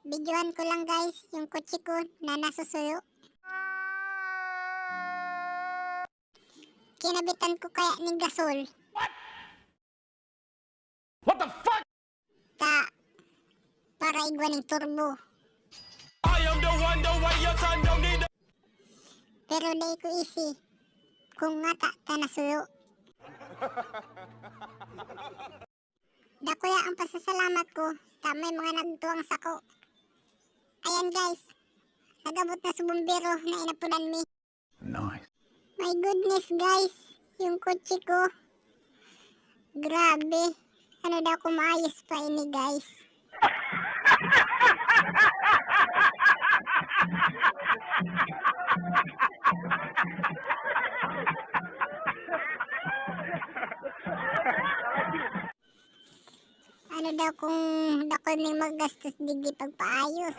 Videohan ko lang guys, yung kotse ko na nasusuyo. Kinabitan ko kaya ni gasol. What the fuck? Para igwan ng turbo. I am the one, the way your son don't need the... Pero di ko isi. Kung nga ta nasuyo. Dakuya ang pasasalamat ko. May mga nagtuwang sako. Ayan guys. Nagabot na sa bumbero na inapunan mi. Nice. My goodness guys. Yung kotse ko. Grabe. Ano daw kung maayos pa ini guys. Ano daw kung dako ni magastos digi pagpaayos.